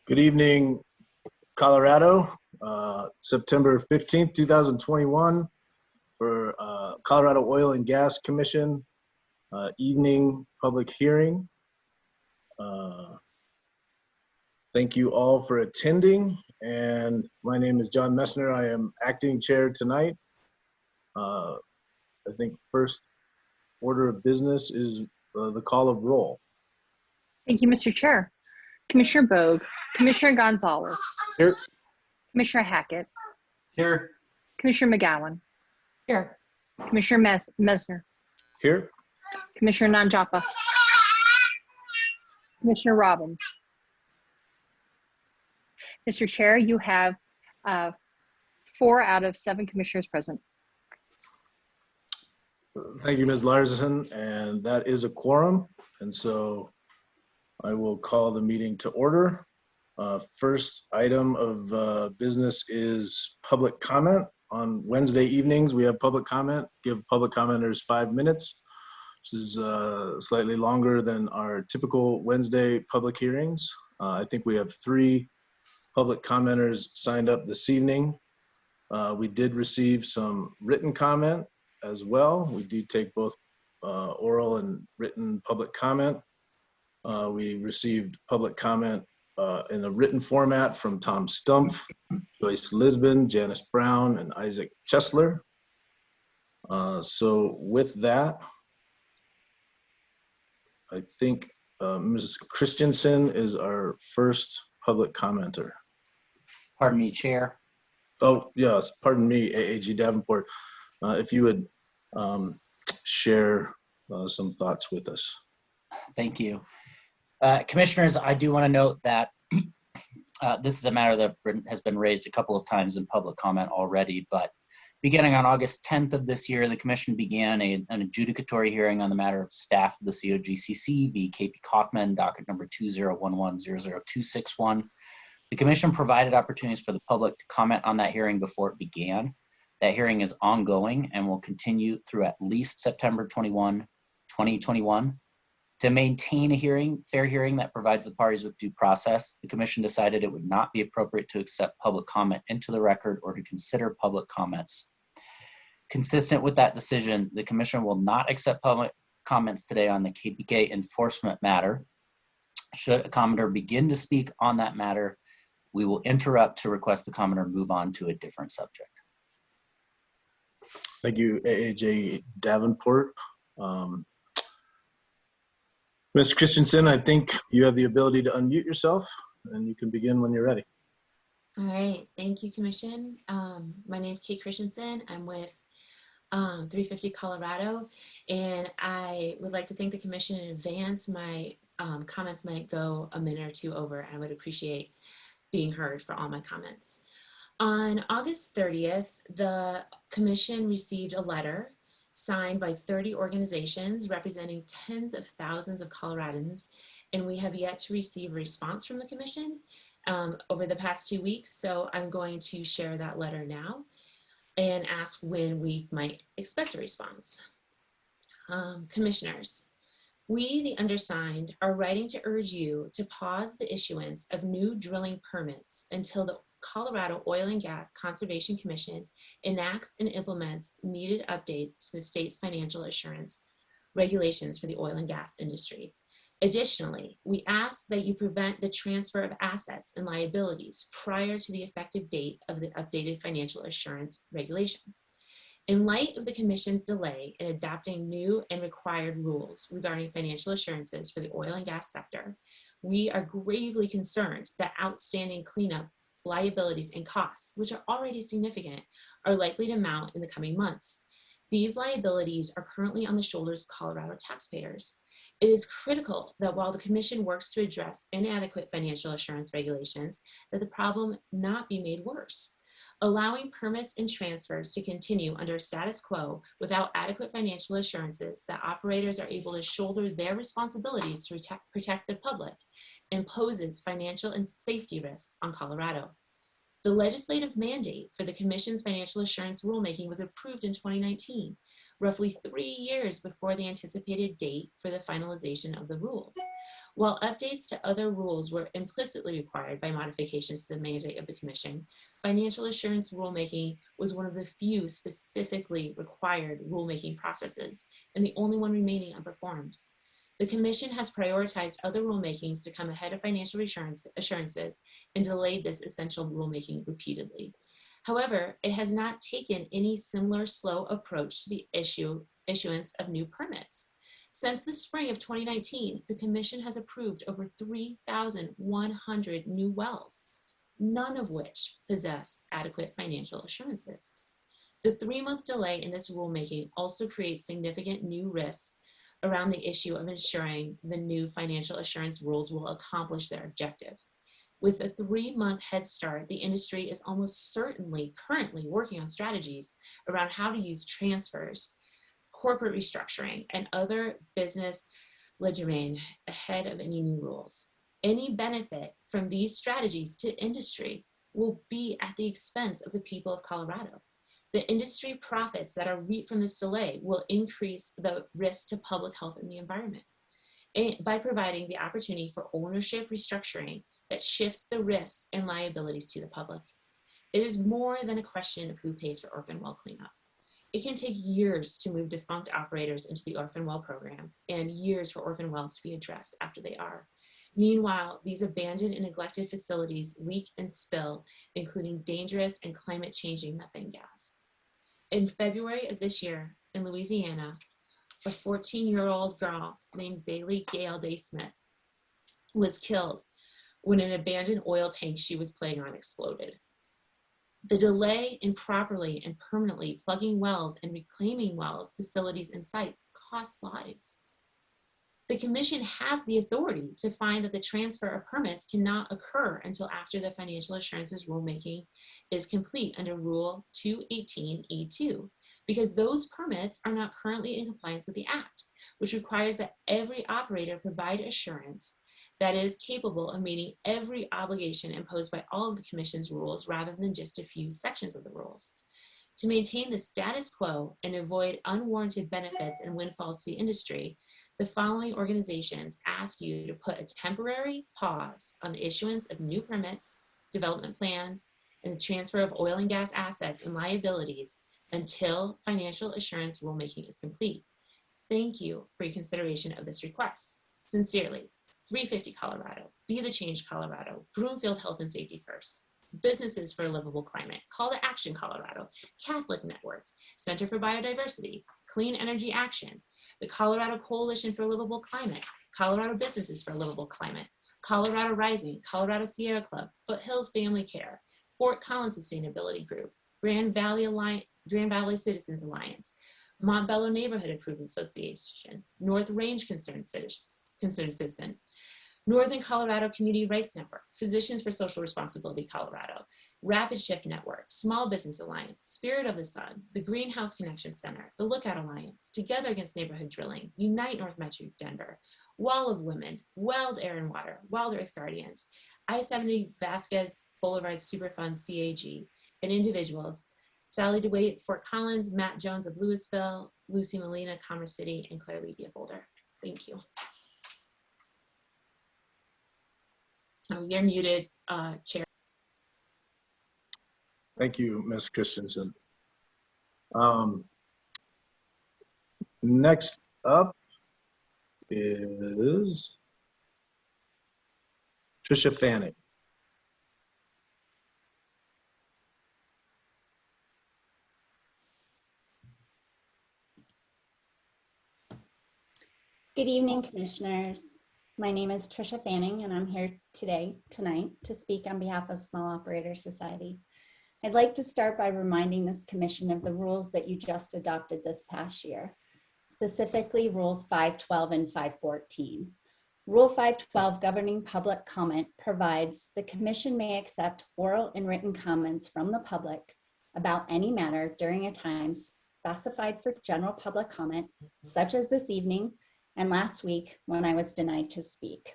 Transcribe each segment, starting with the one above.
Good evening, Colorado. September 15th, 2021 for Colorado Oil and Gas Commission evening public hearing. Thank you all for attending, and my name is John Messner. I am acting chair tonight. I think first order of business is the call of roll. Thank you, Mr. Chair. Commissioner Bogue, Commissioner Gonzalez. Here. Commissioner Hackett. Here. Commissioner McGowan. Here. Commissioner Messner. Here. Commissioner Nanjapa. Commissioner Robbins. Mr. Chair, you have 4 out of 7 commissioners present. Thank you, Ms. Larson, and that is a quorum, and so I will call the meeting to order. First item of business is public comment. On Wednesday evenings, we have public comment. Give public commenters 5 minutes, which is slightly longer than our typical Wednesday public hearings. I think we have 3 public commenters signed up this evening. We did receive some written comment as well. We do take both oral and written public comment. We received public comment in a written format from Tom Stumpf, Joyce Lisbon, Janice Brown, and Isaac Chesler. So with that, I think Mrs. Christensen is our first public commenter. Pardon me, Chair. Oh, yes, pardon me, AAG Davenport. If you would share some thoughts with us. Thank you. Commissioners, I do want to note that this is a matter that has been raised a couple of times in public comment already, but beginning on August 10th of this year, the Commission began an adjudicatory hearing on the matter of staff of the COGCC v. KP Kaufman, docket number 2011-00261. The Commission provided opportunities for the public to comment on that hearing before it began. That hearing is ongoing and will continue through at least September 21, 2021. To maintain a fair hearing that provides the parties with due process, the Commission decided it would not be appropriate to accept public comment into the record or to consider public comments. Consistent with that decision, the Commission will not accept public comments today on the KPK enforcement matter. Should a commenter begin to speak on that matter, we will interrupt to request the commenter move on to a different subject. Thank you, AAJ Davenport. Ms. Christensen, I think you have the ability to unmute yourself, and you can begin when you're ready. All right, thank you, Commission. My name is Kate Christensen. I'm with 350 Colorado, and I would like to thank the Commission in advance. My comments might go a minute or 2 over, and I would appreciate being heard for all my comments. On August 30th, the Commission received a letter signed by 30 organizations representing tens of thousands of Coloradans, and we have yet to receive a response from the Commission over the past 2 weeks. So I'm going to share that letter now and ask when we might expect a response. Commissioners, we, the undersigned, are writing to urge you to pause the issuance of new drilling permits until the Colorado Oil and Gas Conservation Commission enacts and implements needed updates to the state's financial assurance regulations for the oil and gas industry. Additionally, we ask that you prevent the transfer of assets and liabilities prior to the effective date of the updated financial assurance regulations. In light of the Commission's delay in adopting new and required rules regarding financial assurances for the oil and gas sector, we are gravely concerned that outstanding cleanup liabilities and costs, which are already significant, are likely to mount in the coming months. These liabilities are currently on the shoulders of Colorado taxpayers. It is critical that while the Commission works to address inadequate financial assurance regulations, that the problem not be made worse. Allowing permits and transfers to continue under status quo without adequate financial assurances that operators are able to shoulder their responsibilities to protect the public imposes financial and safety risks on Colorado. The legislative mandate for the Commission's financial assurance rulemaking was approved in 2019, roughly 3 years before the anticipated date for the finalization of the rules. While updates to other rules were implicitly required by modifications to the mandate of the Commission, financial assurance rulemaking was one of the few specifically required rulemaking processes and the only one remaining unperformed. The Commission has prioritized other rulemakings to come ahead of financial assurances and delayed this essential rulemaking repeatedly. However, it has not taken any similar slow approach to the issuance of new permits. Since the spring of 2019, the Commission has approved over 3,100 new wells, none of which possess adequate financial assurances. The 3-month delay in this rulemaking also creates significant new risks around the issue of ensuring the new financial assurance rules will accomplish their objective. With a 3-month head start, the industry is almost certainly currently working on strategies around how to use transfers, corporate restructuring, and other business legislation ahead of any new rules. Any benefit from these strategies to industry will be at the expense of the people of Colorado. The industry profits that are reaped from this delay will increase the risk to public health and the environment by providing the opportunity for ownership restructuring that shifts the risks and liabilities to the public. It is more than a question of who pays for orphan well cleanup. It can take years to move defunct operators into the orphan well program and years for orphan wells to be addressed after they are. Meanwhile, these abandoned and neglected facilities leak and spill, including dangerous and climate-changing methane gas. In February of this year, in Louisiana, a 14-year-old girl named Zaylee Gail Day Smith was killed when an abandoned oil tank she was playing on exploded. The delay in properly and permanently plugging wells and reclaiming wells, facilities, and sites costs lives. The Commission has the authority to find that the transfer of permits cannot occur until after the financial assurances rulemaking is complete under Rule 218E2, because those permits are not currently in compliance with the Act, which requires that every operator provide assurance that is capable of meeting every obligation imposed by all of the Commission's rules rather than just a few sections of the rules. To maintain the status quo and avoid unwarranted benefits and windfalls to the industry, the following organizations ask you to put a temporary pause on the issuance of new permits, development plans, and the transfer of oil and gas assets and liabilities until financial assurance rulemaking is complete. Thank you for your consideration of this request. Sincerely, 350 Colorado, Be the Change Colorado, Broomfield Health and Safety First, Businesses for a Livable Climate, Call to Action Colorado, Catholic Network, Center for Biodiversity, Clean Energy Action, the Colorado Coalition for a Livable Climate, Colorado Businesses for a Livable Climate, Colorado Rising, Colorado Sierra Club, Foothills Family Care, Fort Collins Sustainability Group, Grand Valley Citizens Alliance, Montbello Neighborhood Improvement Association, North Range Concerned Citizen, Northern Colorado Community Rights Network, Physicians for Social Responsibility Colorado, Rapid Shift Network, Small Business Alliance, Spirit of the Sun, the Greenhouse Connection Center, the Lookout Alliance, Together Against Neighborhood Drilling, Unite North Metro Denver, Wall of Women, Wild Air and Water, Wild Earth Guardians, I-70 Vasquez Boulevard Superfund CAG, and individuals, Sally DeWaite, Fort Collins, Matt Jones of Louisville, Lucy Molina, Commerce City, and Claire Levy of Boulder. Thank you. Oh, you're muted, Chair. Thank you, Ms. Christensen. Next up is Trisha Fanning. Good evening, Commissioners. My name is Trisha Fanning, and I'm here tonight, to speak on behalf of Small Operator Society. I'd like to start by reminding this Commission of the rules that you just adopted this past year, specifically Rules 512 and 514. Rule 512, governing public comment, provides the Commission may accept oral and written comments from the public about any matter during a time specified for general public comment, such as this evening and last week when I was denied to speak.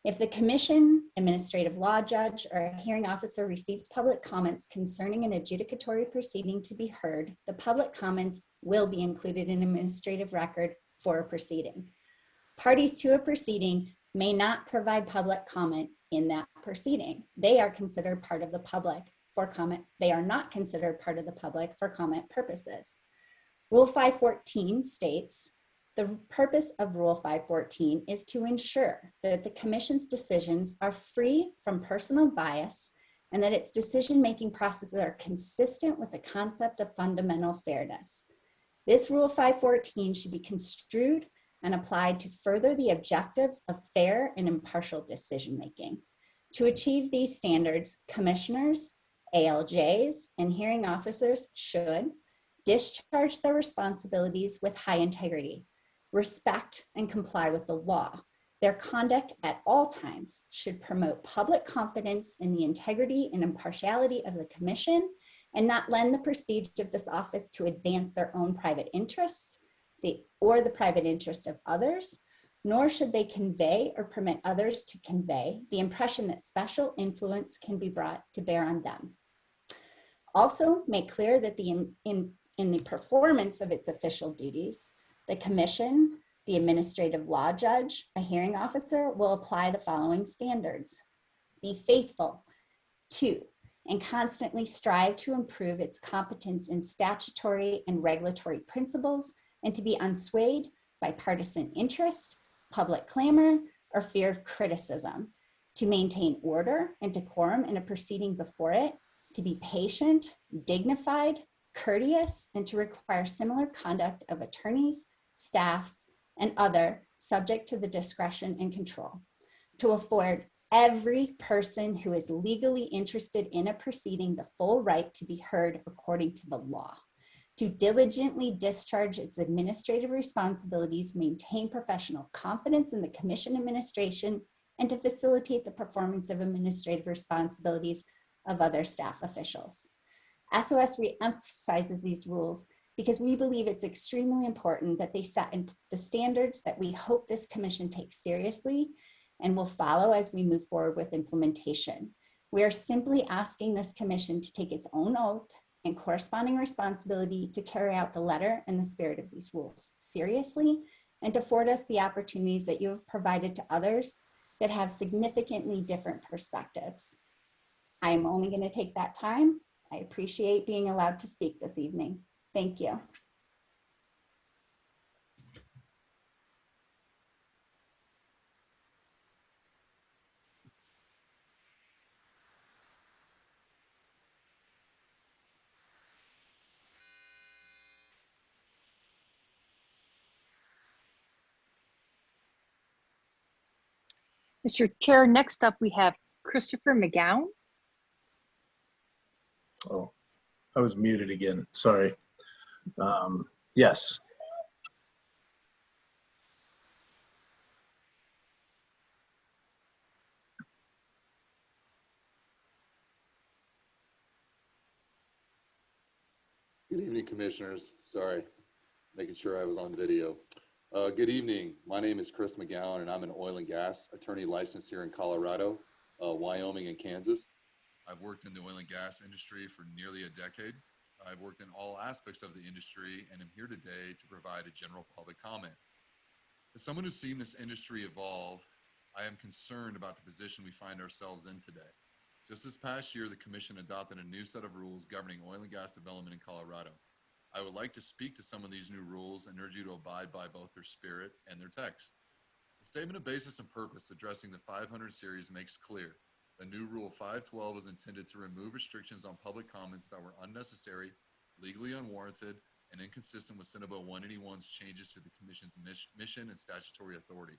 If the Commission, administrative law judge, or a hearing officer receives public comments concerning an adjudicatory proceeding to be heard, the public comments will be included in administrative record for a proceeding. Parties to a proceeding may not provide public comment in that proceeding. They are considered part of the public for comment. They are not considered part of the public for comment purposes. Rule 514 states, the purpose of Rule 514 is to ensure that the Commission's decisions are free from personal bias and that its decision-making processes are consistent with the concept of fundamental fairness. This Rule 514 should be construed and applied to further the objectives of fair and impartial decision-making. To achieve these standards, commissioners, ALJs, and hearing officers should discharge their responsibilities with high integrity, respect and comply with the law. Their conduct at all times should promote public confidence in the integrity and impartiality of the Commission and not lend the prestige of this office to advance their own private interests or the private interest of others, nor should they convey or permit others to convey the impression that special influence can be brought to bear on them. Also, make clear that in the performance of its official duties, the Commission, the administrative law judge, a hearing officer will apply the following standards. Be faithful to and constantly strive to improve its competence in statutory and regulatory principles and to be unswayed by partisan interest, public clamor, or fear of criticism, to maintain order and decorum in a proceeding before it, to be patient, dignified, courteous, and to require similar conduct of attorneys, staffs, and other subject to the discretion and control, to afford every person who is legally interested in a proceeding the full right to be heard according to the law, to diligently discharge its administrative responsibilities, maintain professional confidence in the Commission administration, and to facilitate the performance of administrative responsibilities of other staff officials. SOS re-emphasizes these rules because we believe it's extremely important that they set in the standards that we hope this Commission takes seriously and will follow as we move forward with implementation. We are simply asking this Commission to take its own oath and corresponding responsibility to carry out the letter and the spirit of these rules seriously and to afford us the opportunities that you have provided to others that have significantly different perspectives. I am only going to take that time. I appreciate being allowed to speak this evening. Thank you. Mr. Chair, next up we have Christopher McGough. Oh, I was muted again. Sorry. Yes. Good evening, Commissioners. Sorry, making sure I was on video. Good evening. My name is Chris McGough, and I'm an oil and gas attorney licensed here in Colorado, Wyoming, and Kansas. I've worked in the oil and gas industry for nearly a decade. I've worked in all aspects of the industry and am here today to provide a general public comment. As someone who's seen this industry evolve, I am concerned about the position we find ourselves in today. Just this past year, the Commission adopted a new set of rules governing oil and gas development in Colorado. I would like to speak to some of these new rules and urge you to abide by both their spirit and their text. The statement of basis and purpose addressing the 500 series makes clear that new Rule 512 is intended to remove restrictions on public comments that were unnecessary, legally unwarranted, and inconsistent with Senate Bill 181's changes to the Commission's mission and statutory authority.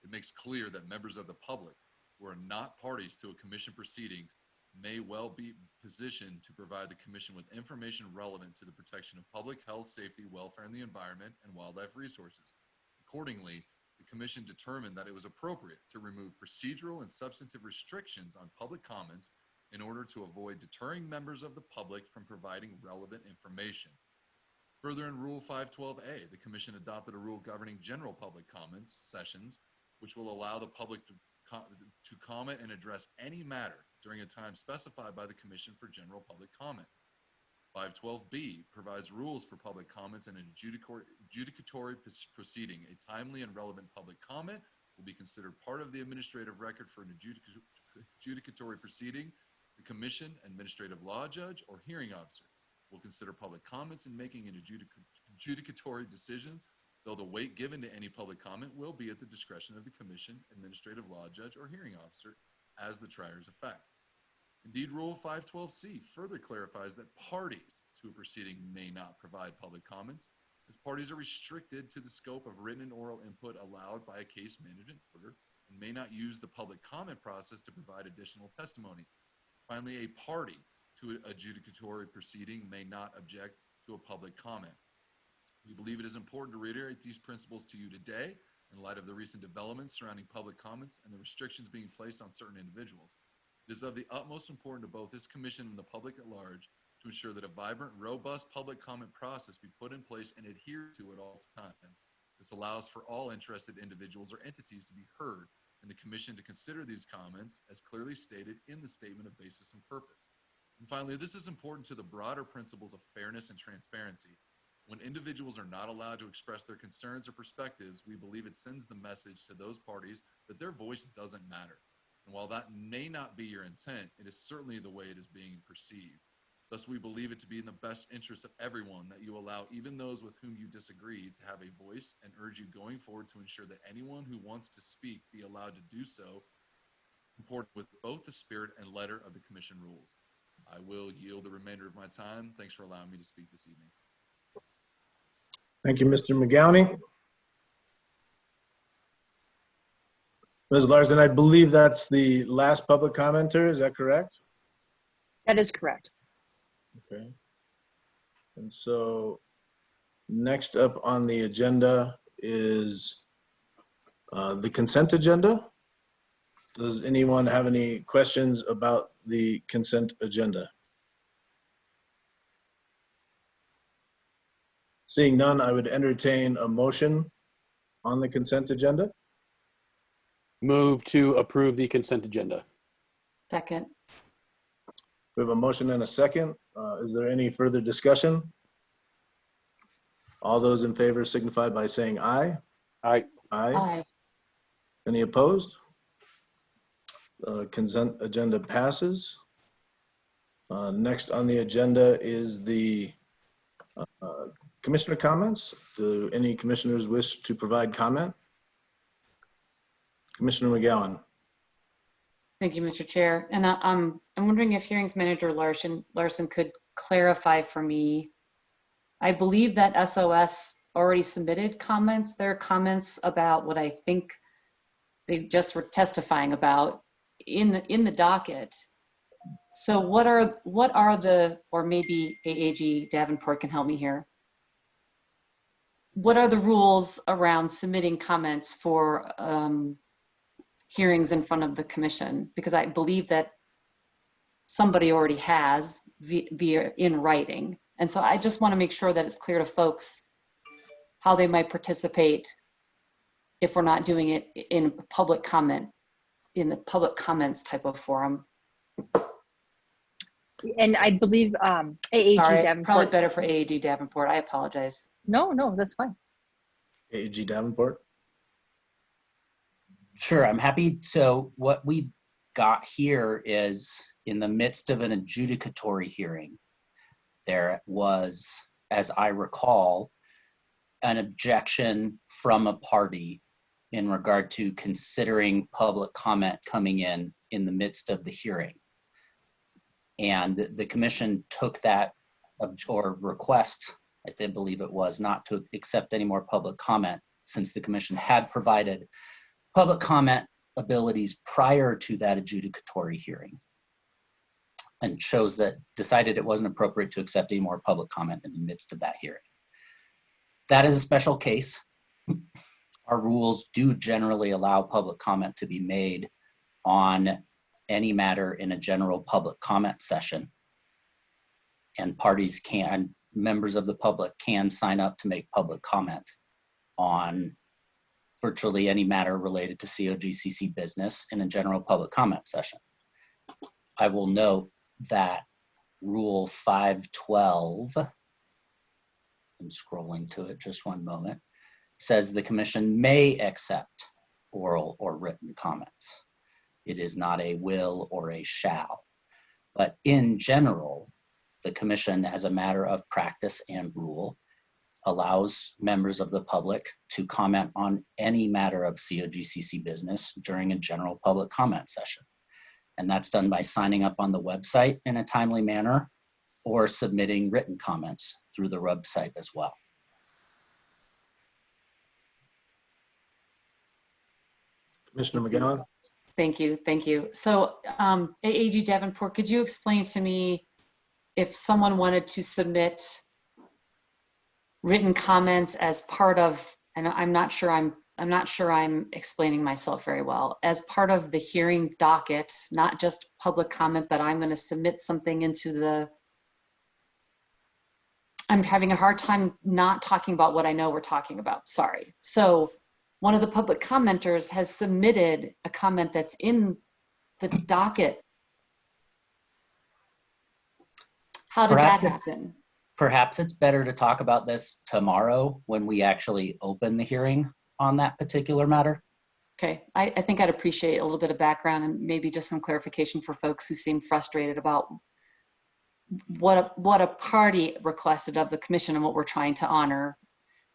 It makes clear that members of the public who are not parties to a Commission proceedings may well be positioned to provide the Commission with information relevant to the protection of public health, safety, welfare, and the environment, and wildlife resources. Accordingly, the Commission determined that it was appropriate to remove procedural and substantive restrictions on public comments in order to avoid deterring members of the public from providing relevant information. Further, in Rule 512A, the Commission adopted a rule governing general public comments sessions, which will allow the public to comment and address any matter during a time specified by the Commission for general public comment. 512B provides rules for public comments in an adjudicatory proceeding. A timely and relevant public comment will be considered part of the administrative record for an adjudicatory proceeding. The commission, administrative law judge, or hearing officer will consider public comments in making an adjudicatory decision, though the weight given to any public comment will be at the discretion of the commission, administrative law judge, or hearing officer as the trier's effect. Indeed, Rule 512C further clarifies that parties to a proceeding may not provide public comments, as parties are restricted to the scope of written and oral input allowed by a case management order and may not use the public comment process to provide additional testimony. Finally, a party to an adjudicatory proceeding may not object to a public comment. We believe it is important to reiterate these principles to you today in light of the recent developments surrounding public comments and the restrictions being placed on certain individuals. It is of the utmost importance to both this commission and the public at large to ensure that a vibrant, robust public comment process be put in place and adhered to at all times. This allows for all interested individuals or entities to be heard and the commission to consider these comments as clearly stated in the statement of basis and purpose. And finally, this is important to the broader principles of fairness and transparency. When individuals are not allowed to express their concerns or perspectives, we believe it sends the message to those parties that their voice doesn't matter. And while that may not be your intent, it is certainly the way it is being perceived. Thus, we believe it to be in the best interest of everyone that you allow even those with whom you disagree to have a voice, and urge you going forward to ensure that anyone who wants to speak be allowed to do so, comported with both the spirit and letter of the commission rules. I will yield the remainder of my time. Thanks for allowing me to speak this evening. Thank you, Mr. McGough. Ms. Larson, I believe that's the last public commenter. Is that correct? That is correct. Okay. And so next up on the agenda is the consent agenda. Does anyone have any questions about the consent agenda? Seeing none, I would entertain a motion on the consent agenda. Move to approve the consent agenda. Second. We have a motion and a second. Is there any further discussion? All those in favor signify by saying aye. Aye. Aye. Any opposed? Consent agenda passes. Next on the agenda is the commissioner comments. Do any commissioners wish to provide comment? Commissioner McGough. Thank you, Mr. Chair. And I'm wondering if Hearings Manager Larson could clarify for me. I believe that SOS already submitted comments. There are comments about what I think they just were testifying about in the docket. So what are the, or maybe AAG Davenport can help me here. What are the rules around submitting comments for hearings in front of the commission? Because I believe that somebody already has via in writing. And so I just want to make sure that it's clear to folks how they might participate if we're not doing it in public comment, in the public comments type of forum. And I believe AAG Sorry, Davenport. probably better for AAG Davenport. I apologize. No, that's fine. AAG Davenport. Sure, I'm happy. So what we've got here is in the midst of an adjudicatory hearing, there was, as I recall, an objection from a party in regard to considering public comment coming in the midst of the hearing. And the commission took that or request, I did believe it was, not to accept any more public comment since the commission had provided public comment abilities prior to that adjudicatory hearing, and decided it wasn't appropriate to accept any more public comment in the midst of that hearing. That is a special case. Our rules do generally allow public comment to be made on any matter in a general public comment session. And members of the public can sign up to make public comment on virtually any matter related to COGCC business in a general public comment session. I will note that Rule 512, I'm scrolling to it just one moment, says the commission may accept oral or written comments. It is not a will or a shall. But in general, the commission, as a matter of practice and rule, allows members of the public to comment on any matter of COGCC business during a general public comment session. And that's done by signing up on the website in a timely manner or submitting written comments through the website as well. Commissioner McGough? Thank you, thank you. So AG Davenport, could you explain to me if someone wanted to submit written comments as part of, and I'm not sure I'm explaining myself very well, as part of the hearing docket, not just public comment, but I'm going to submit something into the, I'm having a hard time not talking about what I know we're talking about, sorry. So one of the public commenters has submitted a comment that's in the docket. How did that happen? Perhaps it's better to talk about this tomorrow when we actually open the hearing on that particular matter. Okay, I think I'd appreciate a little bit of background and maybe just some clarification for folks who seem frustrated about what a party requested of the commission and what we're trying to honor,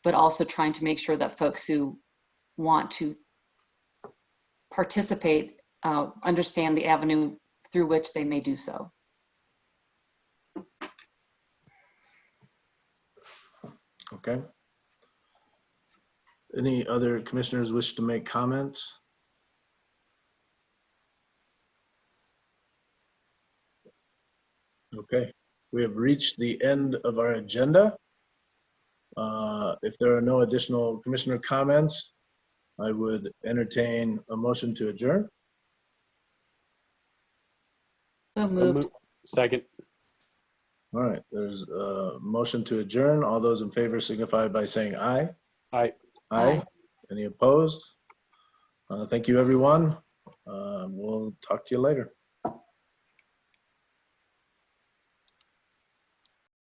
but also trying to make sure that folks who want to participate understand the avenue through which they may do so. Okay. Any other commissioners wish to make comments? Okay, we have reached the end of our agenda. If there are no additional commissioner comments, I would entertain a motion to adjourn. So moved. Second. All right, there's a motion to adjourn. All those in favor signify by saying aye. Aye. Aye. Any opposed? Thank you, everyone. We'll talk to you later.